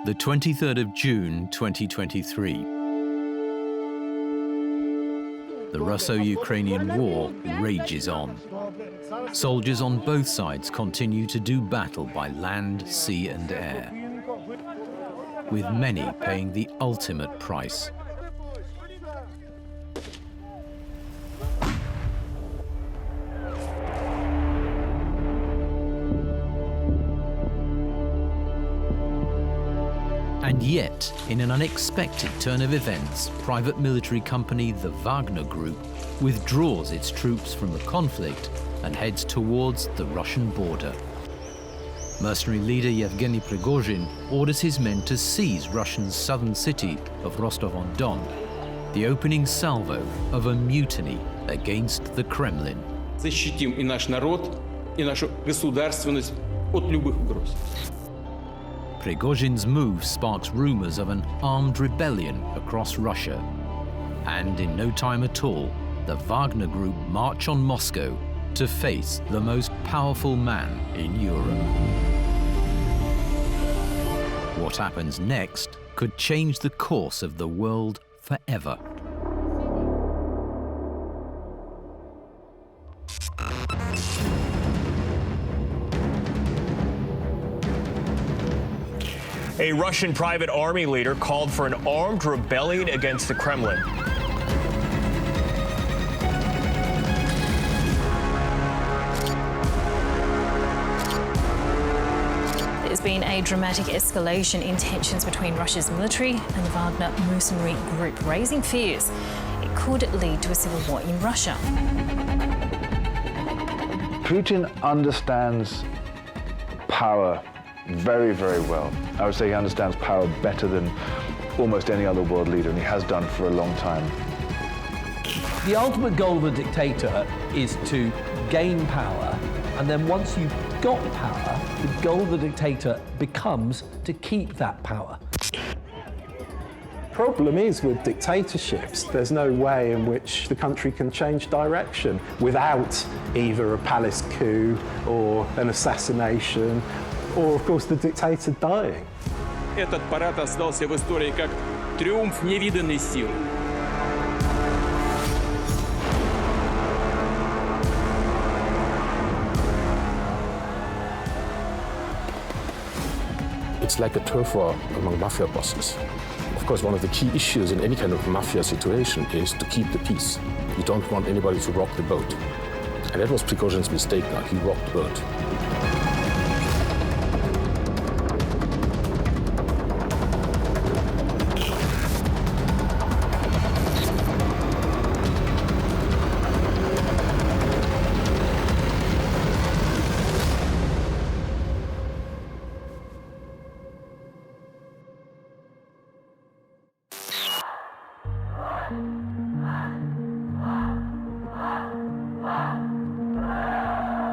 The 23rd of June 2023. The Russo-Ukrainian war rages on. Soldiers on both sides continue to do battle by land, sea and air, with many paying the ultimate price. And yet, in an unexpected turn of events, private military company the Wagner Group withdraws its troops from the conflict and heads towards the Russian border. Mercenary leader Yevgeny Prigozhin orders his men to seize Russia's southern city of Rostov-on-Don, the opening salvo of a mutiny against the Kremlin. Защитим и наш народ, и нашу государственность от любых угроз. Prigozhin's move sparks rumors of an armed rebellion across Russia. And in no time at all, the Wagner Group march on Moscow to face the most powerful man in Europe. What happens next could change the course of the world forever. A Russian private army leader called for an armed rebellion against the Kremlin. There's been a dramatic escalation in tensions between Russia's military and the Wagner mercenary group, raising fears it could lead to a civil war in Russia. Putin understands power very, very well. I would say he understands power better than almost any other world leader, and he has done for a long time. The ultimate goal of a dictator is to gain power, and then once you've got power, the goal of the dictator becomes to keep that power. Problem is, with dictatorships, there's no way in which the country can change direction without either a palace coup or an assassination, or, of course, the dictator dying. Этот парад остался в истории как триумф невиданной силы. It's like a turf war among mafia bosses. Of course, one of the key issues in any kind of mafia situation is to keep the peace. You don't want anybody to rock the boat. And that was Prigozhin's mistake now. He rocked the boat.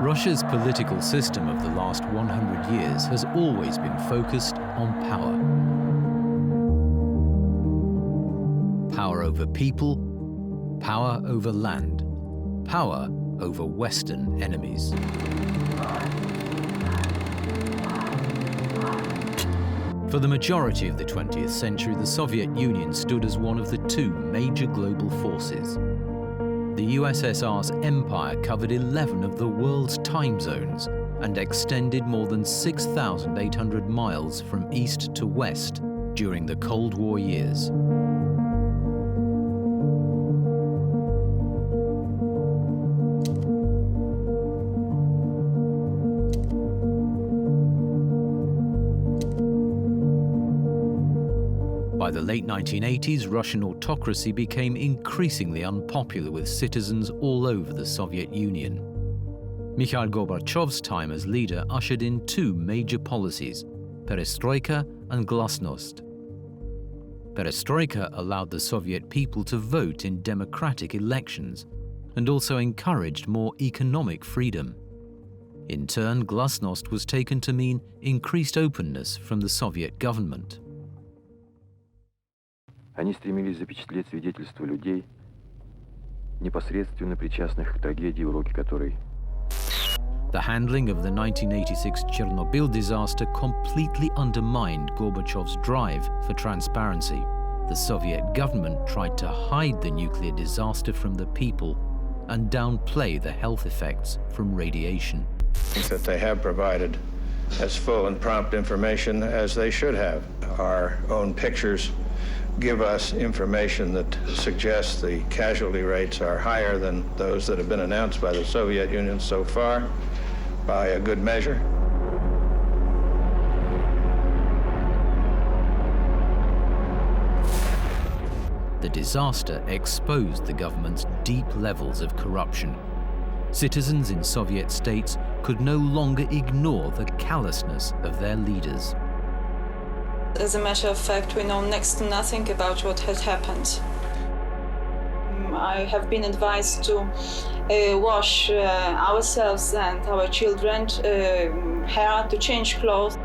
Russia's political system of the last 100 years has always been focused on power. Power over people, power over land, power over Western enemies. For the majority of the 20th century, the Soviet Union stood as one of the two major global forces. The USSR's empire covered 11 of the world's time zones and extended more than 6,800 miles from east to west during the Cold War years. By the late 1980s, Russian autocracy became increasingly unpopular with citizens all over the Soviet Union. Mikhail Gorbachev's time as leader ushered in two major policies, perestroika and glasnost. Perestroika allowed the Soviet people to vote in democratic elections and also encouraged more economic freedom. In turn, glasnost was taken to mean increased openness from the Soviet government. Они стремились запечатлеть свидетельства людей, непосредственно причастных к трагедии, уроки которой The handling of the 1986 Chernobyl disaster completely undermined Gorbachev's drive for transparency. The Soviet government tried to hide the nuclear disaster from the people and downplay the health effects from radiation. That they have provided as full and prompt information as they should have. Our own pictures give us information that suggests the casualty rates are higher than those that have been announced by the Soviet Union so far, by a good measure. The disaster exposed the government's deep levels of corruption. Citizens in Soviet states could no longer ignore the callousness of their leaders. As a matter of fact, we know next to nothing about what has happened. I have been advised to wash ourselves and our children's hair, to change clothes.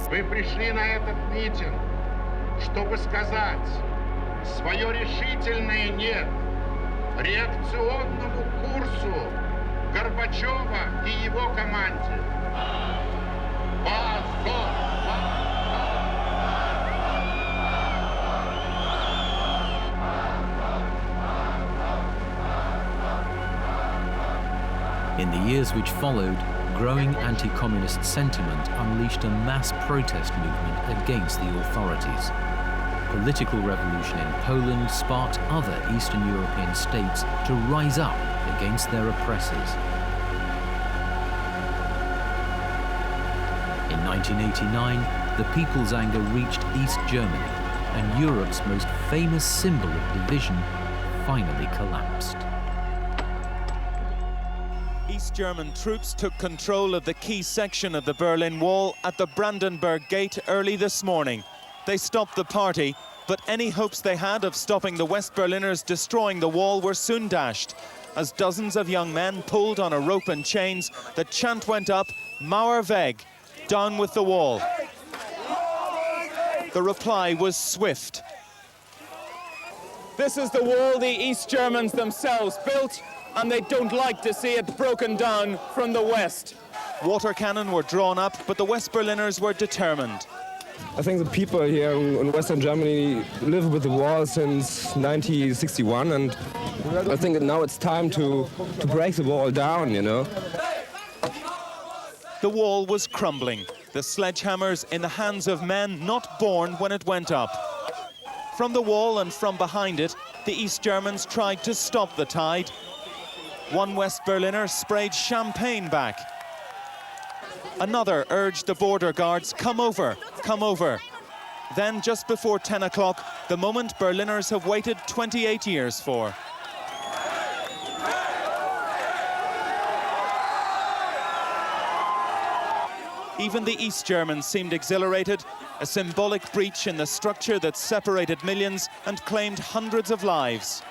Вы пришли на этот митинг, чтобы сказать свое решительное «нет» реакционному курсу Горбачева и его команде. In the years which followed, growing anti-communist sentiment unleashed a mass protest movement against the authorities. Political revolution in Poland sparked other Eastern European states to rise up against their oppressors. In 1989, the people's anger reached East Germany, and Europe's most famous symbol of division finally collapsed. East German troops took control of the key section of the Berlin Wall at the Brandenburg Gate early this morning. They stopped the party, but any hopes they had of stopping the West Berliners destroying the wall were soon dashed. As dozens of young men pulled on a rope and chains, the chant went up, Mauer weg, down with the wall. The reply was swift. This is the wall the East Germans themselves built, and they don't like to see it broken down from the west. Water cannon were drawn up, but the West Berliners were determined. I think the people here in Western Germany live with the wall since 1961, and I think now it's time to break the wall down, you know. The wall was crumbling, the sledgehammers in the hands of men not born when it went up. From the wall and from behind it, the East Germans tried to stop the tide. One West Berliner sprayed champagne back. Another urged the border guards, come over, come over. Then, just before 10 o'clock, the moment Berliners have waited 28 years for. Even the East Germans seemed exhilarated, a symbolic breach in the structure that separated millions and claimed hundreds of lives.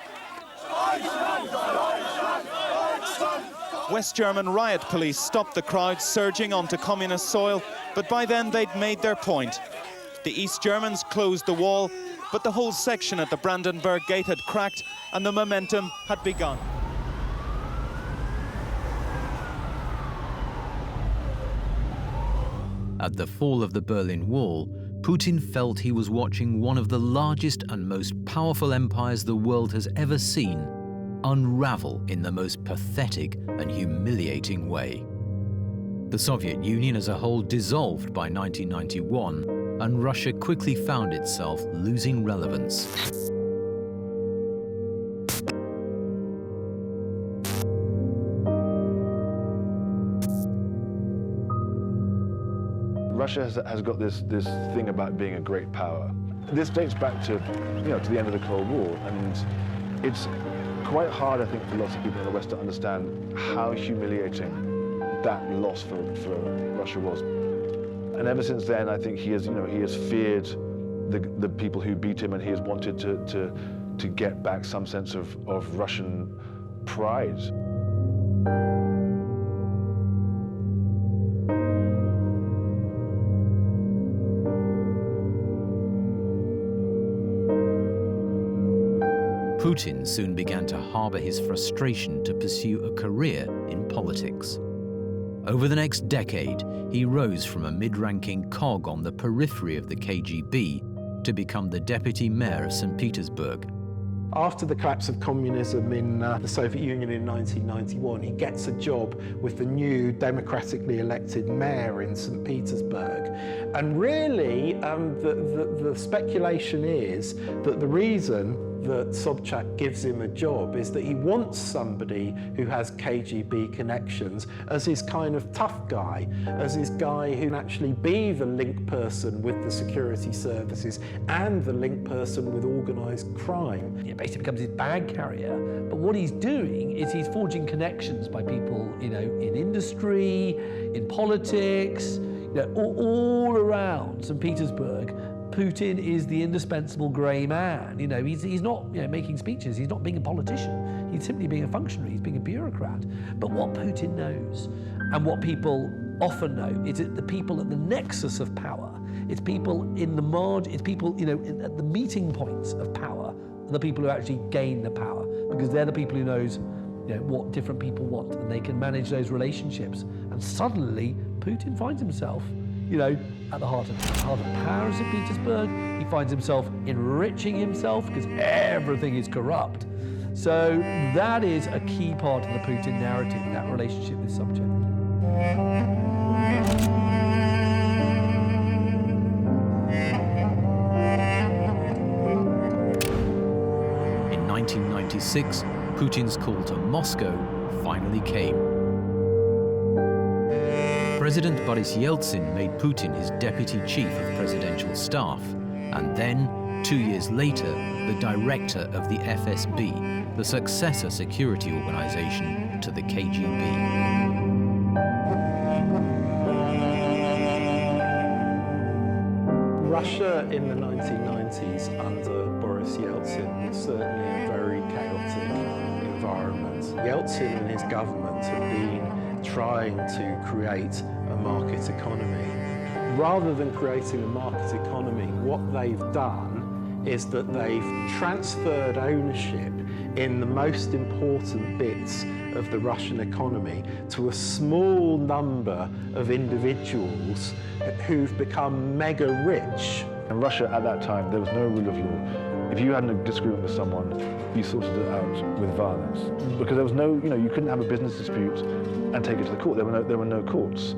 West German riot police stopped the crowd surging onto communist soil, but by then they'd made their point. The East Germans closed the wall, but the whole section at the Brandenburg Gate had cracked and the momentum had begun. At the fall of the Berlin Wall, Putin felt he was watching one of the largest and most powerful empires the world has ever seen unravel in the most pathetic and humiliating way. The Soviet Union as a whole dissolved by 1991, and Russia quickly found itself losing relevance. Russia has got this thing about being a great power. This dates back to, to the end of the Cold War, and it's quite hard, I think, for lots of people in the West to understand how humiliating that loss for Russia was. And ever since then, I think he has feared the people who beat him, and he has wanted to get back some sense of Russian pride. Putin soon began to harbor his frustration to pursue a career in politics. Over the next decade, he rose from a mid-ranking cog on the periphery of the KGB to become the deputy mayor of St. Petersburg. After the collapse of communism in the Soviet Union in 1991, he gets a job with the new democratically elected mayor in St. Petersburg. And really, the speculation is that the reason that Sobchak gives him a job is that he wants somebody who has KGB connections as his kind of tough guy, as his guy who can actually be the link person with the security services and the link person with organised crime. It basically becomes his bag carrier, but what he's doing is he's forging connections by people, in industry, in politics, all around St. Petersburg. Putin is the indispensable grey man. He's not making speeches, he's not being a politician, he's simply being a functionary, he's being a bureaucrat. But what Putin knows, and what people often know, is that the people at the nexus of power, it's people in the margin, it's people at the meeting points of power, are the people who actually gain the power, because they're the people who knows what different people want, and they can manage those relationships. And suddenly, Putin finds himself at the heart of power in St. Petersburg. He finds himself enriching himself because everything is corrupt. So that is a key part of the Putin narrative, that relationship with subject. In 1996, Putin's call to Moscow finally came. President Boris Yeltsin made Putin his deputy chief of presidential staff, and then, 2 years later, the director of the FSB, the successor security organization to the KGB. Russia in the 1990s under Boris Yeltsin was certainly a very chaotic environment. Yeltsin and his government have been trying to create a market economy. Rather than creating a market economy, what they've done is that they've transferred ownership in the most important bits of the Russian economy to a small number of individuals who've become mega rich. In Russia at that time, there was no rule of law. If you had a disagreement with someone, you sorted it out with violence. Because there was no, you couldn't have a business dispute and take it to the court. There were no courts.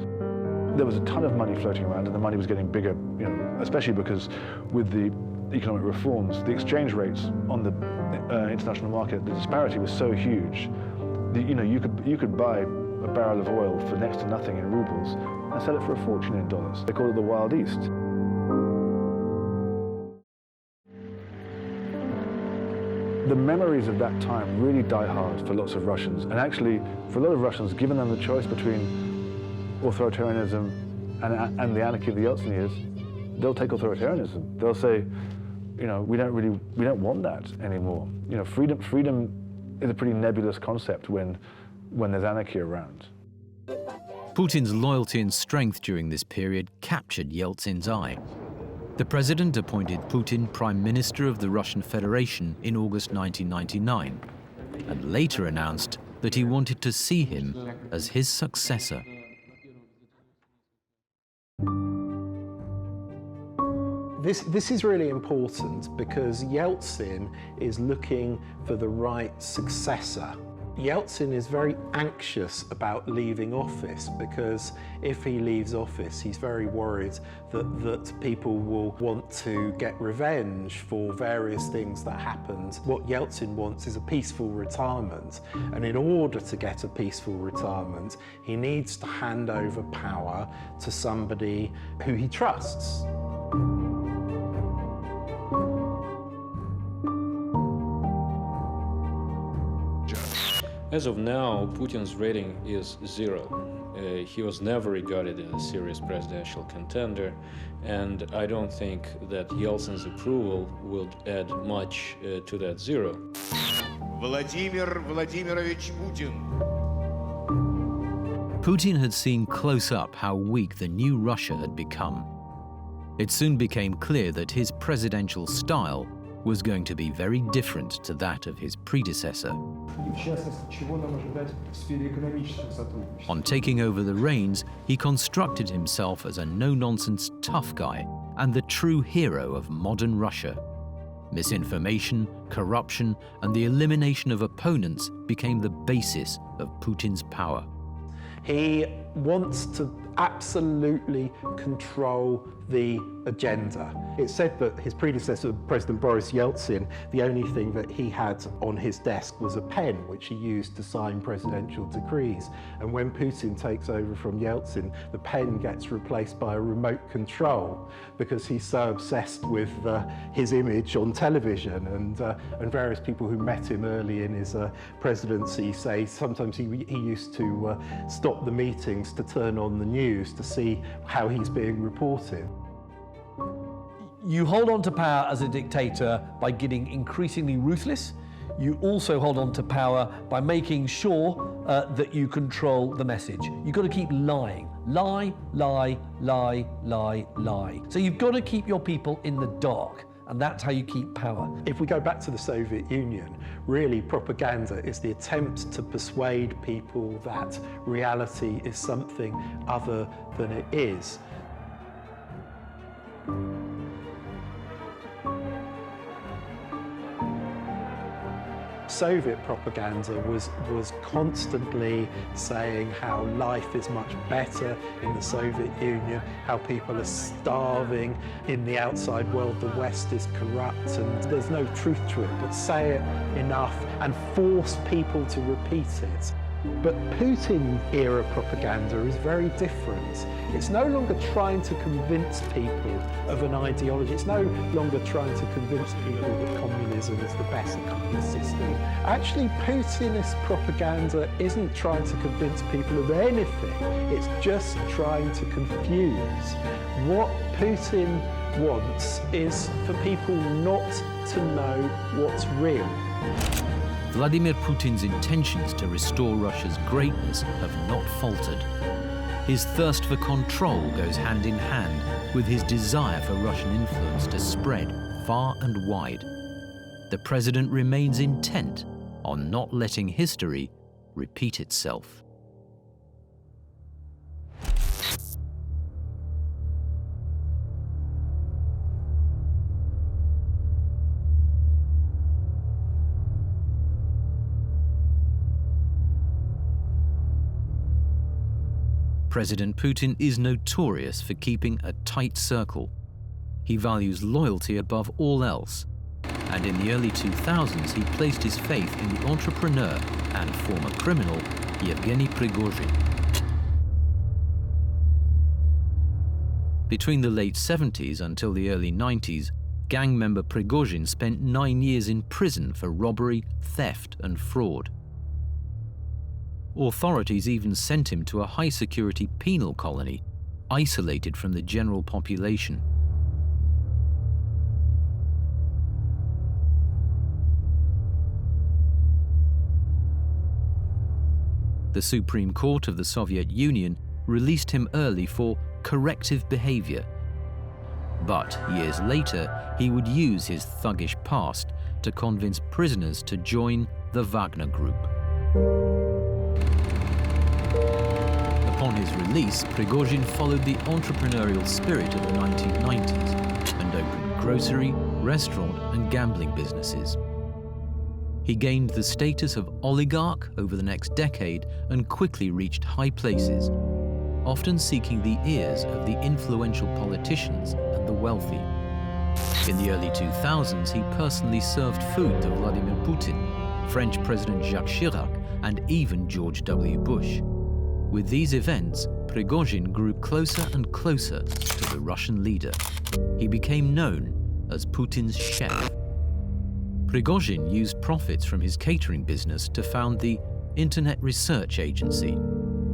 There was a ton of money floating around, and the money was getting bigger, especially because with the economic reforms, the exchange rates on the international market, the disparity was so huge that, you could buy a barrel of oil for next to nothing in rubles and sell it for a fortune in dollars. They call it the Wild East. The memories of that time really die hard for lots of Russians. And actually, for a lot of Russians, given them the choice between authoritarianism and the anarchy of the Yeltsin years, they'll take authoritarianism. They'll say, we don't want that anymore. Freedom is a pretty nebulous concept when there's anarchy around. Putin's loyalty and strength during this period captured Yeltsin's eye. The president appointed Putin Prime Minister of the Russian Federation in August 1999, and later announced that he wanted to see him as his successor. This is really important because Yeltsin is looking for the right successor. Yeltsin is very anxious about leaving office because if he leaves office, he's very worried that people will want to get revenge for various things that happened. What Yeltsin wants is a peaceful retirement, and in order to get a peaceful retirement, he needs to hand over power to somebody who he trusts. As of now, Putin's rating is 0. He was never regarded as a serious presidential contender, and I don't think that Yeltsin's approval would add much to that 0. Vladimir Vladimirovich Putin. Putin had seen close up how weak the new Russia had become. It soon became clear that his presidential style was going to be very different to that of his predecessor. On taking over the reins, he constructed himself as a no-nonsense tough guy and the true hero of modern Russia. Misinformation, corruption, and the elimination of opponents became the basis of Putin's power. He wants to absolutely control the agenda. It's said that his predecessor, President Boris Yeltsin, the only thing that he had on his desk was a pen, which he used to sign presidential decrees. And when Putin takes over from Yeltsin, the pen gets replaced by a remote control because he's so obsessed with his image on television. And various people who met him early in his presidency say sometimes he used to stop the meetings to turn on the news to see how he's being reported. You hold on to power as a dictator by getting increasingly ruthless. You also hold on to power by making sure that you control the message. You've got to keep lying. Lie, lie, lie, lie, lie. So you've got to keep your people in the dark, and that's how you keep power. If we go back to the Soviet Union, really propaganda is the attempt to persuade people that reality is something other than it is. Soviet propaganda was constantly saying how life is much better in the Soviet Union, how people are starving in the outside world, the West is corrupt and there's no truth to it, but say it enough and force people to repeat it. But Putin-era propaganda is very different. It's no longer trying to convince people of an ideology. It's no longer trying to convince people that communism is the best system. Actually, Putinist propaganda isn't trying to convince people of anything. It's just trying to confuse. What Putin wants is for people not to know what's real. Vladimir Putin's intentions to restore Russia's greatness have not faltered. His thirst for control goes hand in hand with his desire for Russian influence to spread far and wide. The president remains intent on not letting history repeat itself. President Putin is notorious for keeping a tight circle. He values loyalty above all else, and in the early 2000s he placed his faith in the entrepreneur and former criminal Yevgeny Prigozhin. Between the late 70s until the early 90s, gang member Prigozhin spent 9 years in prison for robbery, theft and fraud. Authorities even sent him to a high-security penal colony, isolated from the general population. The Supreme Court of the Soviet Union released him early for corrective behavior. But years later, he would use his thuggish past to convince prisoners to join the Wagner Group. Upon his release, Prigozhin followed the entrepreneurial spirit of the 1990s and opened grocery, restaurant and gambling businesses. He gained the status of oligarch over the next decade and quickly reached high places, often seeking the ears of the influential politicians and the wealthy. In the early 2000s, he personally served food to Vladimir Putin, French President Jacques Chirac, and even George W. Bush. With these events, Prigozhin grew closer and closer to the Russian leader. He became known as Putin's chef. Prigozhin used profits from his catering business to found the Internet Research Agency,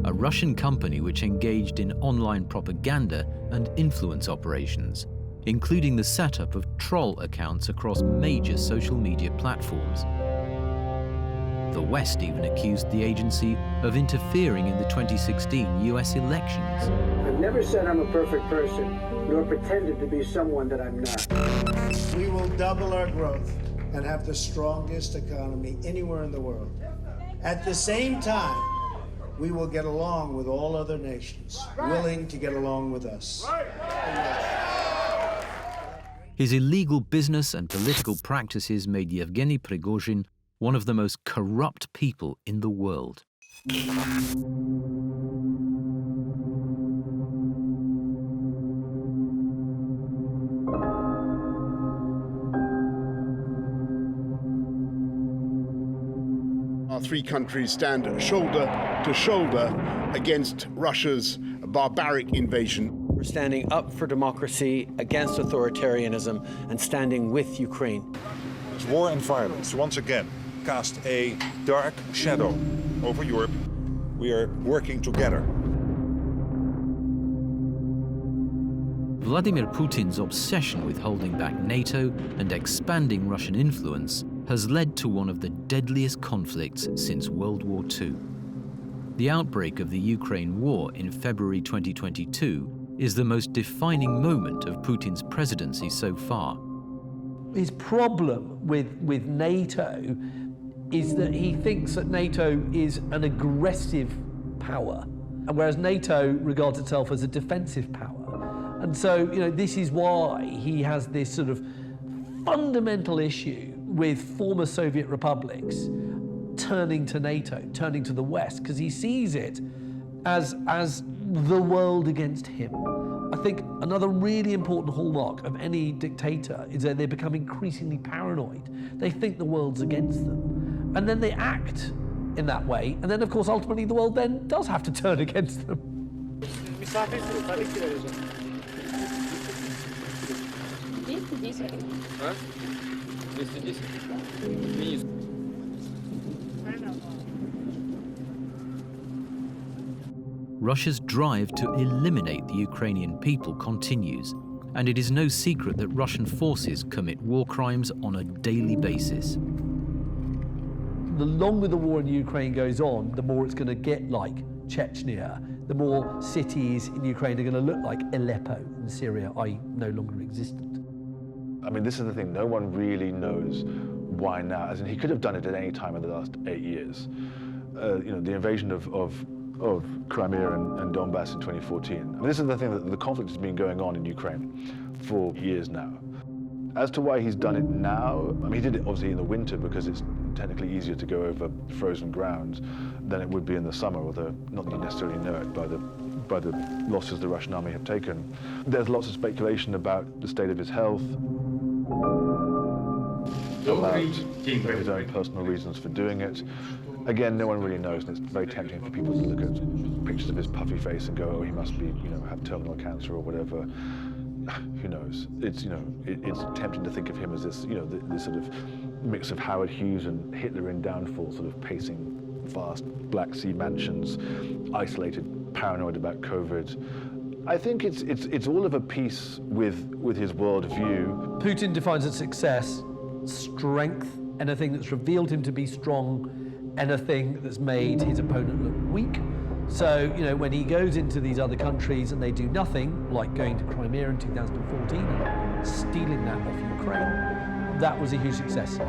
a Russian company which engaged in online propaganda and influence operations, including the setup of troll accounts across major social media platforms. The West even accused the agency of interfering in the 2016 US elections. I've never said I'm a perfect person, nor pretended to be someone that I'm not. We will double our growth and have the strongest economy anywhere in the world. At the same time, we will get along with all other nations, willing to get along with us. His illegal business and political practices made Yevgeny Prigozhin one of the most corrupt people in the world. Our three countries stand shoulder to shoulder against Russia's barbaric invasion. We're standing up for democracy, against authoritarianism, and standing with Ukraine. War and violence once again cast a dark shadow over Europe. We are working together. Vladimir Putin's obsession with holding back NATO and expanding Russian influence has led to one of the deadliest conflicts since World War II. The outbreak of the Ukraine war in February 2022 is the most defining moment of Putin's presidency so far. His problem with NATO is that he thinks that NATO is an aggressive power, and whereas NATO regards itself as a defensive power. And so, this is why he has this sort of fundamental issue with former Soviet republics turning to NATO, turning to the West, because he sees it as the world against him. I think another really important hallmark of any dictator is that they become increasingly paranoid. They think the world's against them. And then they act in that way. And then, of course, ultimately the world then does have to turn against them. Russia's drive to eliminate the Ukrainian people continues, and it is no secret that Russian forces commit war crimes on a daily basis. The longer the war in Ukraine goes on, the more it's going to get like Chechnya, the more cities in Ukraine are going to look like Aleppo in Syria, i.e. no longer existent. I mean, this is the thing, no one really knows why now. As in, he could have done it at any time in the last 8 years. The invasion of Crimea and Donbass in 2014. I mean, this is the thing, that the conflict has been going on in Ukraine for years now. As to why he's done it now, I mean, he did it obviously in the winter because it's technically easier to go over frozen ground than it would be in the summer, although not that you necessarily know it by the losses the Russian army have taken. There's lots of speculation about the state of his health, about his own personal reasons for doing it. Again, no one really knows, and it's very tempting for people to look at pictures of his puffy face and go, oh, he must be, have terminal cancer or whatever. Who knows? It's, it's tempting to think of him as this, this sort of mix of Howard Hughes and Hitler in downfall, sort of pacing vast Black Sea mansions, isolated, paranoid about COVID. I think it's all of a piece with his worldview. Putin defines as success strength, anything that's revealed him to be strong, anything that's made his opponent look weak. So, when he goes into these other countries and they do nothing, like going to Crimea in 2014 and stealing that off Ukraine, that was a huge success.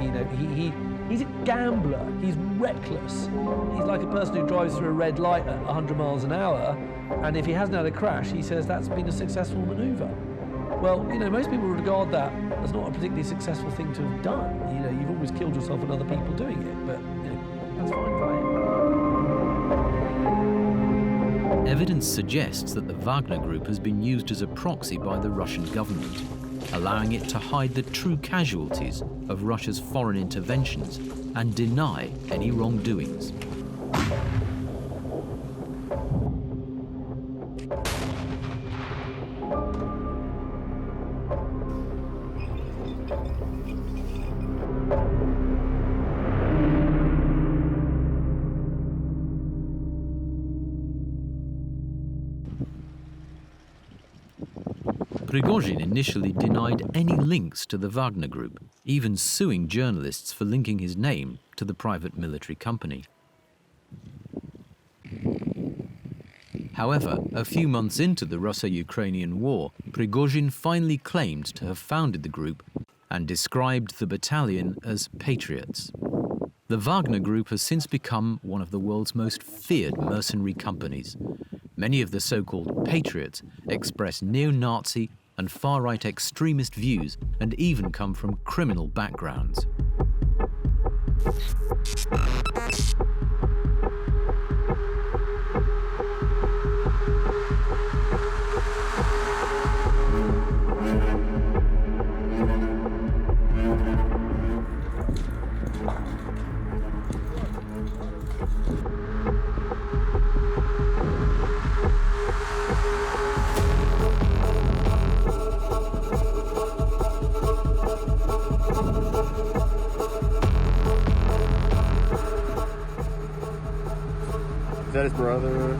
He's a gambler, he's reckless. He's like a person who drives through a red light at 100 miles an hour, and if he hasn't had a crash, he says that's been a successful maneuver. Well, most people regard that as not a particularly successful thing to have done. You've always killed yourself and other people doing it, but that's fine by him. Evidence suggests that the Wagner Group has been used as a proxy by the Russian government, allowing it to hide the true casualties of Russia's foreign interventions and deny any wrongdoings. Prigozhin initially denied any links to the Wagner Group, even suing journalists for linking his name to the private military company. However, a few months into the Russo-Ukrainian war, Prigozhin finally claimed to have founded the group and described the battalion as patriots. The Wagner Group has since become one of the world's most feared mercenary companies. Many of the so-called patriots express neo-Nazi and far-right extremist views and even come from criminal backgrounds. Is that his brother?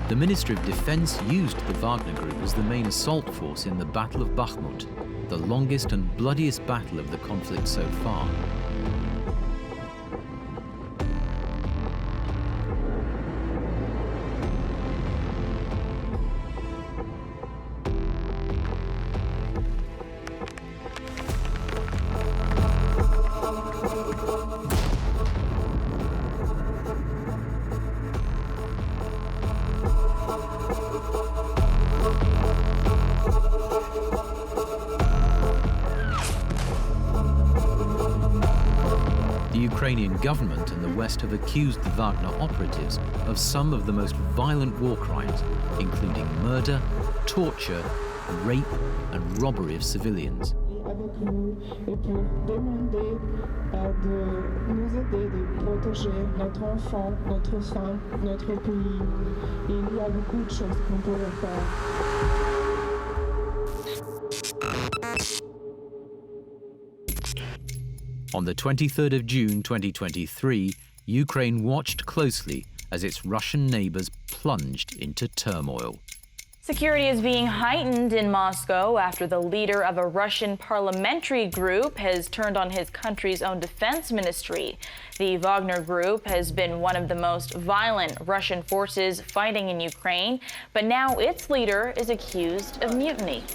The Ministry of Defense used the Wagner Group as the main assault force in the Battle of Bakhmut, the longest and bloodiest battle of the conflict so far. The Ukrainian government and the West have accused the Wagner operatives of some of the most violent war crimes, including murder, torture, rape, and robbery of civilians. On the 23rd of June 2023, Ukraine watched closely as its Russian neighbors plunged into turmoil. Security is being heightened in Moscow after the leader of a Russian parliamentary group has turned on his country's own defense ministry. The Wagner Group has been one of the most violent Russian forces fighting in Ukraine, but now its leader is accused of mutiny.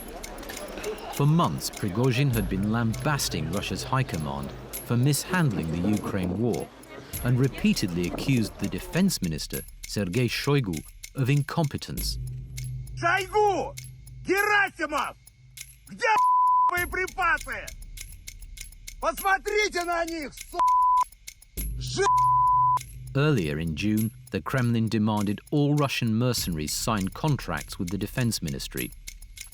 For months, Prigozhin had been lambasting Russia's high command for mishandling the Ukraine war and repeatedly accused the defense minister, Sergei Shoigu, of incompetence. Shoigu! Gerasimov! Где боеприпасы? Посмотрите на них, Earlier in June, the Kremlin demanded all Russian mercenaries sign contracts with the defense ministry,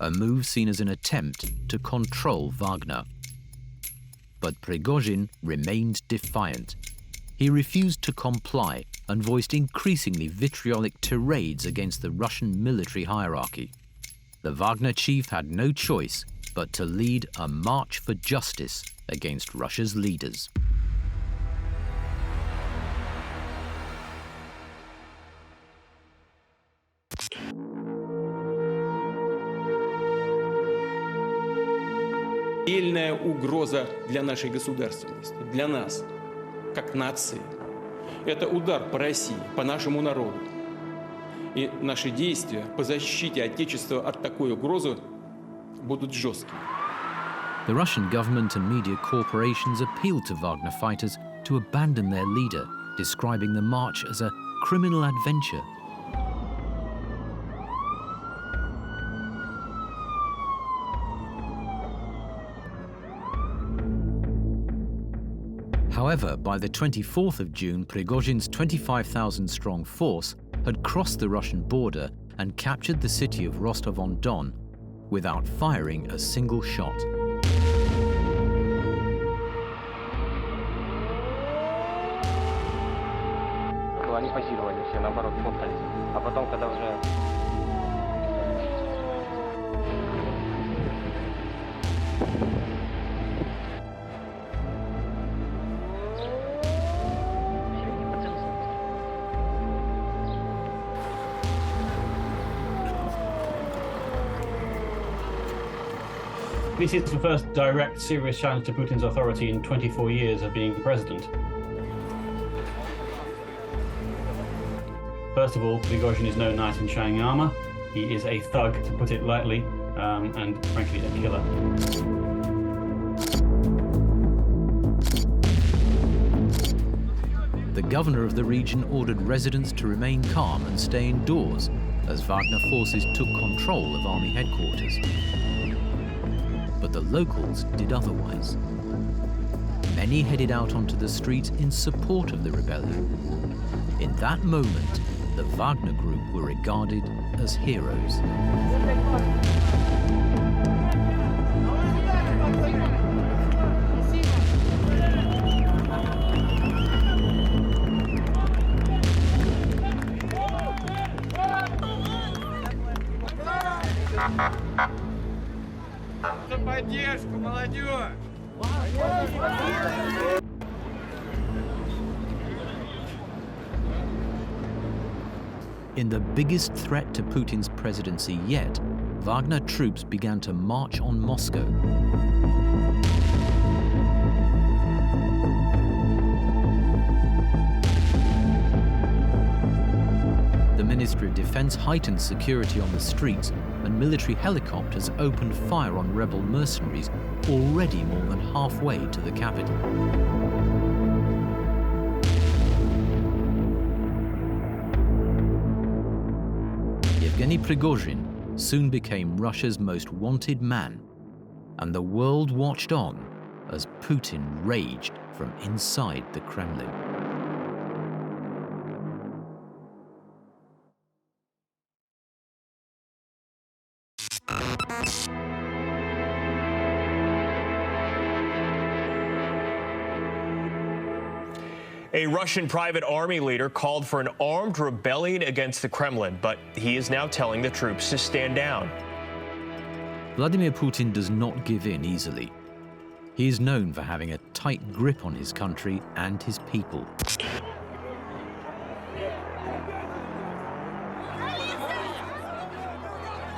a move seen as an attempt to control Wagner. But Prigozhin remained defiant. He refused to comply and voiced increasingly vitriolic tirades against the Russian military hierarchy. The Wagner chief had no choice but to lead a march for justice against Russia's leaders. Реальная угроза для нашей государственности, для нас, как нации. Это удар по России, по нашему народу. И наши действия по защите Отечества от такой угрозы будут жесткими. The Russian government and media corporations appealed to Wagner fighters to abandon their leader, describing the march as a criminal adventure. However, by the 24th of June, Prigozhin's 25,000-strong force had crossed the Russian border and captured the city of Rostov-on-Don without firing a single shot. Они позировали все, наоборот, фоткались. А потом, когда уже... This is the first direct, serious challenge to Putin's authority in 24 years of being president. First of all, Prigozhin is no knight in shining armor. He is a thug, to put it lightly, and frankly, a killer. The governor of the region ordered residents to remain calm and stay indoors as Wagner forces took control of army headquarters. But the locals did otherwise. Many headed out onto the streets in support of the rebellion. In that moment, the Wagner Group were regarded as heroes. За поддержку, молодежь! In the biggest threat to Putin's presidency yet, Wagner troops began to march on Moscow. The Ministry of Defense heightened security on the streets, and military helicopters opened fire on rebel mercenaries already more than halfway to the capital. Yevgeny Prigozhin soon became Russia's most wanted man, and the world watched on as Putin raged from inside the Kremlin. A Russian private army leader called for an armed rebellion against the Kremlin, but he is now telling the troops to stand down. Vladimir Putin does not give in easily. He is known for having a tight grip on his country and his people.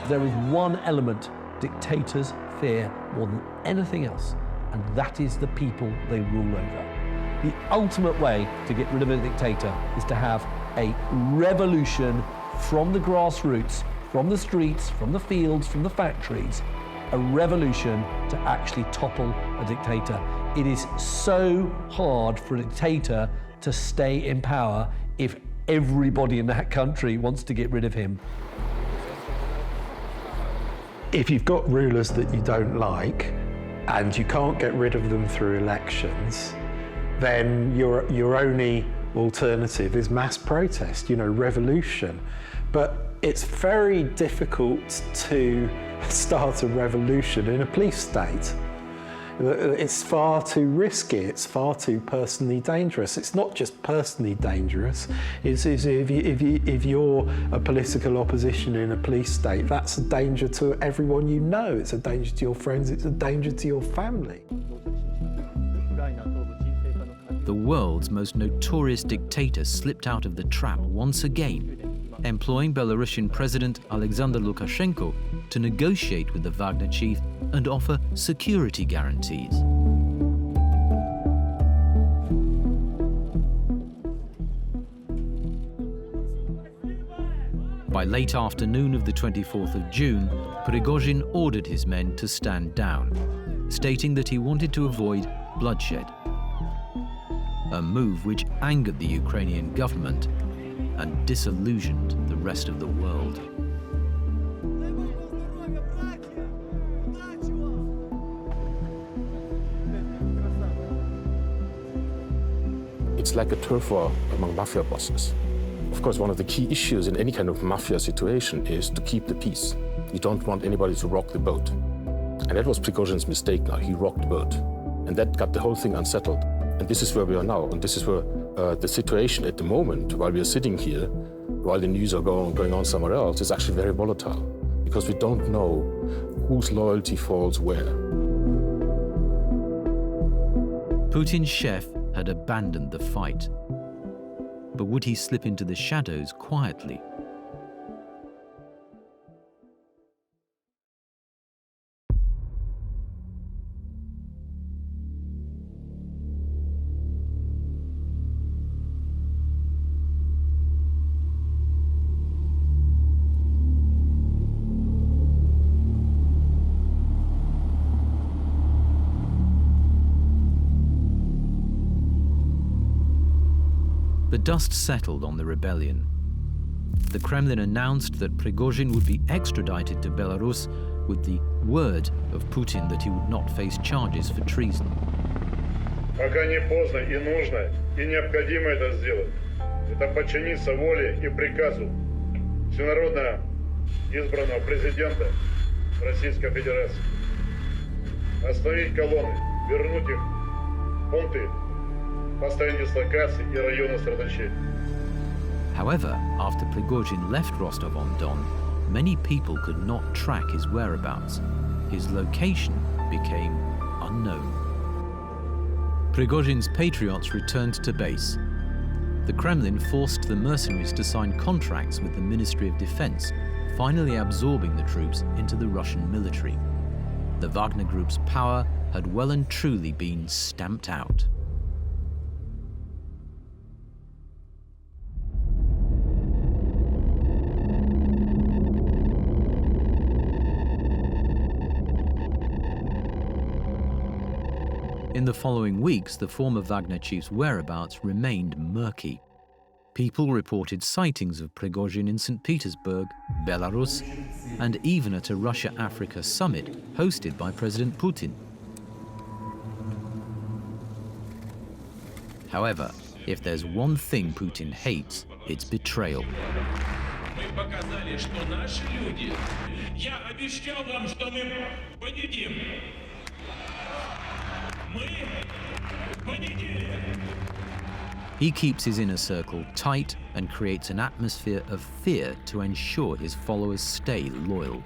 There is one element dictators fear more than anything else, and that is the people they rule over. The ultimate way to get rid of a dictator is to have a revolution from the grassroots, from the streets, from the fields, from the factories, a revolution to actually topple a dictator. It is so hard for a dictator to stay in power if everybody in that country wants to get rid of him. If you've got rulers that you don't like and you can't get rid of them through elections, then your only alternative is mass protest, revolution. But it's very difficult to start a revolution in a police state. It's far too risky, it's far too personally dangerous. It's not just personally dangerous, it's if you're a political opposition in a police state, that's a danger to everyone you know. It's a danger to your friends, it's a danger to your family. The world's most notorious dictator slipped out of the trap once again, employing Belarusian President Alexander Lukashenko to negotiate with the Wagner chief and offer security guarantees. By late afternoon of the 24th of June, Prigozhin ordered his men to stand down, stating that he wanted to avoid bloodshed. A move which angered the Ukrainian government and disillusioned the rest of the world. it's like a turf war among mafia bosses. Of course, one of the key issues in any kind of mafia situation is to keep the peace. You don't want anybody to rock the boat. And that was Prigozhin's mistake now. He rocked the boat. And that got the whole thing unsettled. And this is where we are now. And this is where the situation at the moment, while we are sitting here, while the news are going on somewhere else, is actually very volatile. Because we don't know whose loyalty falls where. Putin's chef had abandoned the fight. But would he slip into the shadows quietly? The dust settled on the rebellion. The Kremlin announced that Prigozhin would be extradited to Belarus with the word of Putin that he would not face charges for treason. Пока не поздно и нужно, и необходимо это сделать. Это подчиниться воле и приказу всенародно избранного президента Российской Федерации. Остановить колонны, вернуть их в пункты постоянной дислокации и района сосредоточения. However, after Prigozhin left Rostov-on-Don, many people could not track his whereabouts. His location became unknown. Prigozhin's patriots returned to base. The Kremlin forced the mercenaries to sign contracts with the Ministry of Defense, finally absorbing the troops into the Russian military. The Wagner Group's power had well and truly been stamped out. In the following weeks, the former Wagner chief's whereabouts remained murky. People reported sightings of Prigozhin in St. Petersburg, Belarus, and even at a Russia-Africa summit hosted by President Putin. However, if there's one thing Putin hates, it's betrayal. He keeps his inner circle tight and creates an atmosphere of fear to ensure his followers stay loyal.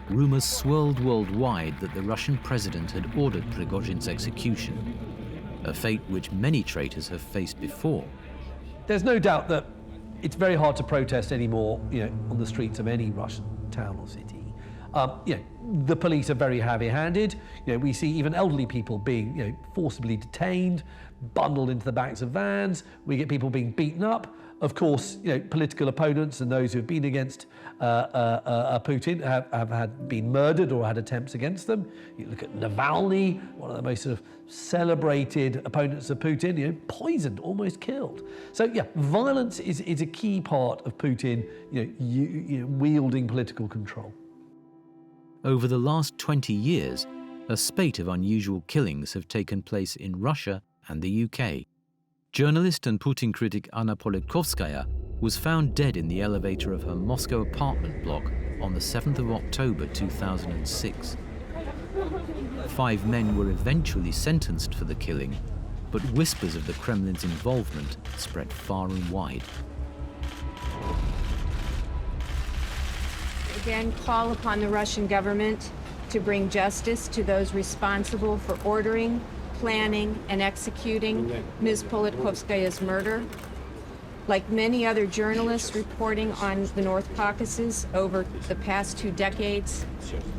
Rumors swirled worldwide that the Russian president had ordered Prigozhin's execution, a fate which many traitors have faced before. There's no doubt that it's very hard to protest anymore, on the streets of any Russian town or city. The police are very heavy-handed. We see even elderly people being, forcibly detained, bundled into the backs of vans. We get people being beaten up. Of course, political opponents and those who have been against Putin have been murdered or had attempts against them. You look at Navalny, one of the most sort of celebrated opponents of Putin, poisoned, almost killed. So violence is a key part of Putin, wielding political control. Over the last 20 years, a spate of unusual killings have taken place in Russia and the UK. Journalist and Putin critic Anna Politkovskaya was found dead in the elevator of her Moscow apartment block on the 7th of October 2006. 5 men were eventually sentenced for the killing, but whispers of the Kremlin's involvement spread far and wide. Again, call upon the Russian government to bring justice to those responsible for ordering, planning, and executing Ms. Politkovskaya's murder. Like many other journalists reporting on the North Caucasus over the past 2 decades,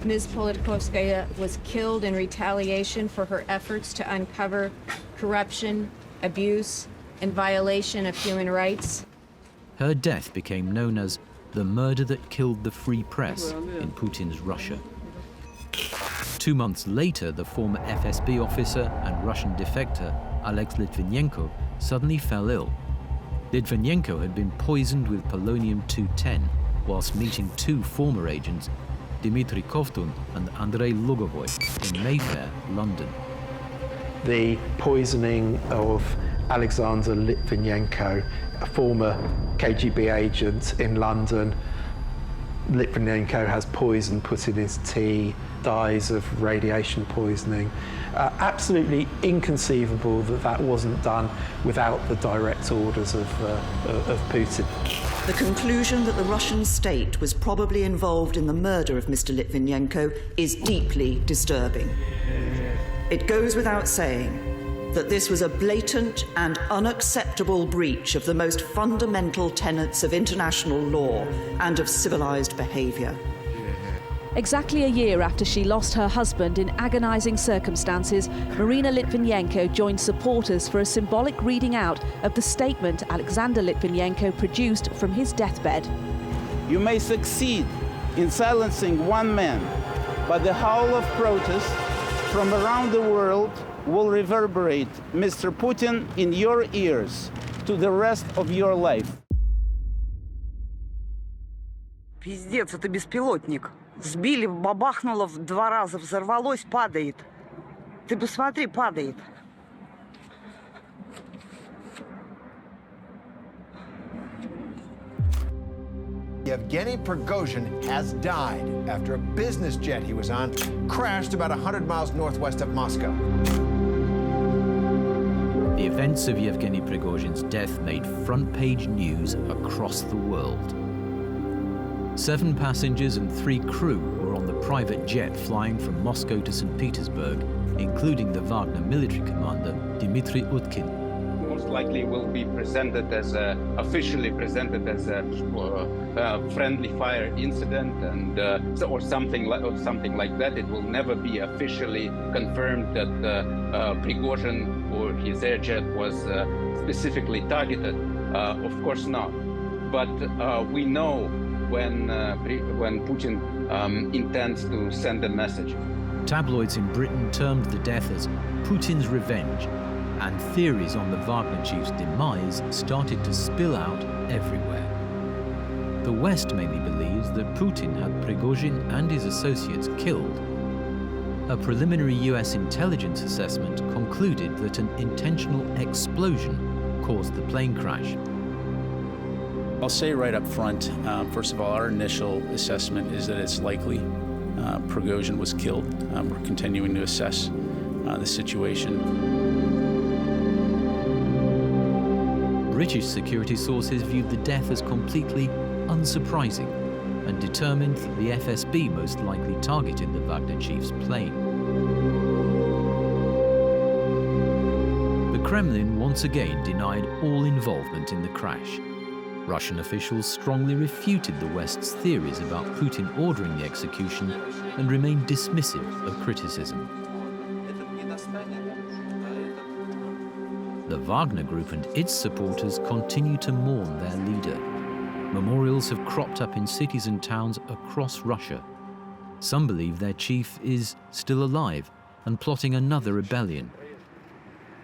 Ms. Politkovskaya was killed in retaliation for her efforts to uncover corruption, abuse, and violation of human rights. Her death became known as the murder that killed the free press in Putin's Russia. 2 months later, the former FSB officer and Russian defector Alex Litvinenko suddenly fell ill. Litvinenko had been poisoned with polonium-210 whilst meeting 2 former agents, Dmitry Kovtun and Andrei Lugovoy, in Mayfair, London. The poisoning of Alexander Litvinenko, a former KGB agent in London. Litvinenko has poison put in his tea, dies of radiation poisoning. Absolutely inconceivable that that wasn't done without the direct orders of Putin. The conclusion that the Russian state was probably involved in the murder of Mr. Litvinenko is deeply disturbing. It goes without saying that this was a blatant and unacceptable breach of the most fundamental tenets of international law and of civilized behavior. Exactly a year after she lost her husband in agonizing circumstances, Marina Litvinenko joined supporters for a symbolic reading out of the statement Alexander Litvinenko produced from his deathbed. You may succeed in silencing one man, but the howl of protest from around the world will reverberate, Mr. Putin, in your ears to the rest of your life. Пиздец, это беспилотник. Сбили, бабахнуло 2 раза, взорвалось, падает. Ты посмотри, падает. Yevgeny Prigozhin has died after a business jet he was on crashed about 100 miles northwest of Moscow. The events of Yevgeny Prigozhin's death made front-page news across the world. 7 passengers and 3 crew were on the private jet flying from Moscow to St. Petersburg, including the Wagner military commander, Dmitry Utkin. Most likely will be presented as officially presented as a friendly fire incident, and or something like that. It will never be officially confirmed that Prigozhin or his air jet was specifically targeted. Of course not. But we know when Putin intends to send a message. Tabloids in Britain termed the death as Putin's revenge, and theories on the Wagner chief's demise started to spill out everywhere. The West mainly believes that Putin had Prigozhin and his associates killed. A preliminary US intelligence assessment concluded that an intentional explosion caused the plane crash. I'll say right up front, first of all, our initial assessment is that it's likely Prigozhin was killed. We're continuing to assess the situation. British security sources viewed the death as completely unsurprising and determined that the FSB most likely targeted the Wagner chief's plane. The Kremlin once again denied all involvement in the crash. Russian officials strongly refuted the West's theories about Putin ordering the execution and remained dismissive of criticism. The Wagner Group and its supporters continue to mourn their leader. Memorials have cropped up in cities and towns across Russia. Some believe their chief is still alive and plotting another rebellion.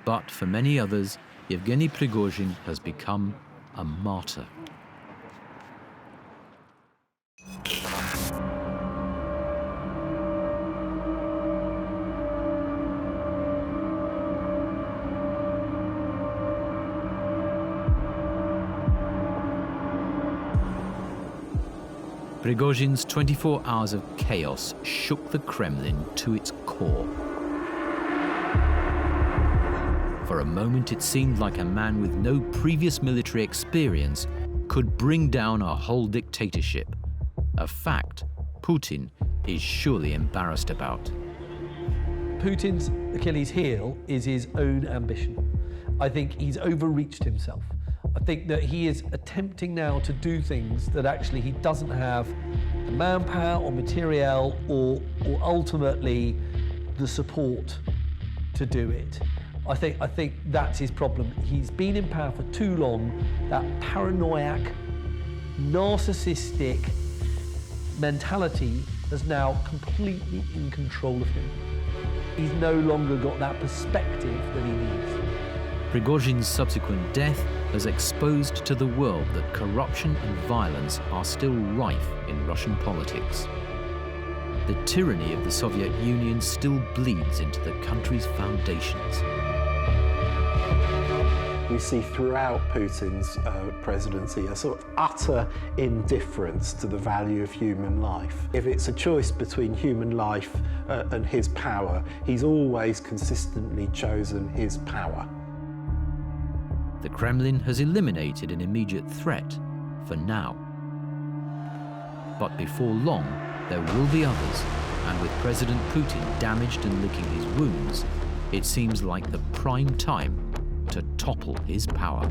But for many others, Yevgeny Prigozhin has become a martyr. Prigozhin's 24 hours of chaos shook the Kremlin to its core. For a moment, it seemed like a man with no previous military experience could bring down a whole dictatorship. A fact Putin is surely embarrassed about. Putin's Achilles heel is his own ambition. I think he's overreached himself. I think that he is attempting now to do things that actually he doesn't have the manpower or materiel or ultimately the support to do it. I think that's his problem. He's been in power for too long. That paranoiac, narcissistic mentality is now completely in control of him. He's no longer got that perspective that he needs. Prigozhin's subsequent death has exposed to the world that corruption and violence are still rife in Russian politics. The tyranny of the Soviet Union still bleeds into the country's foundations. We see throughout Putin's presidency a sort of utter indifference to the value of human life. If it's a choice between human life and his power, he's always consistently chosen his power. The Kremlin has eliminated an immediate threat for now. But before long, there will be others, and with President Putin damaged and licking his wounds, it seems like the prime time to topple his power.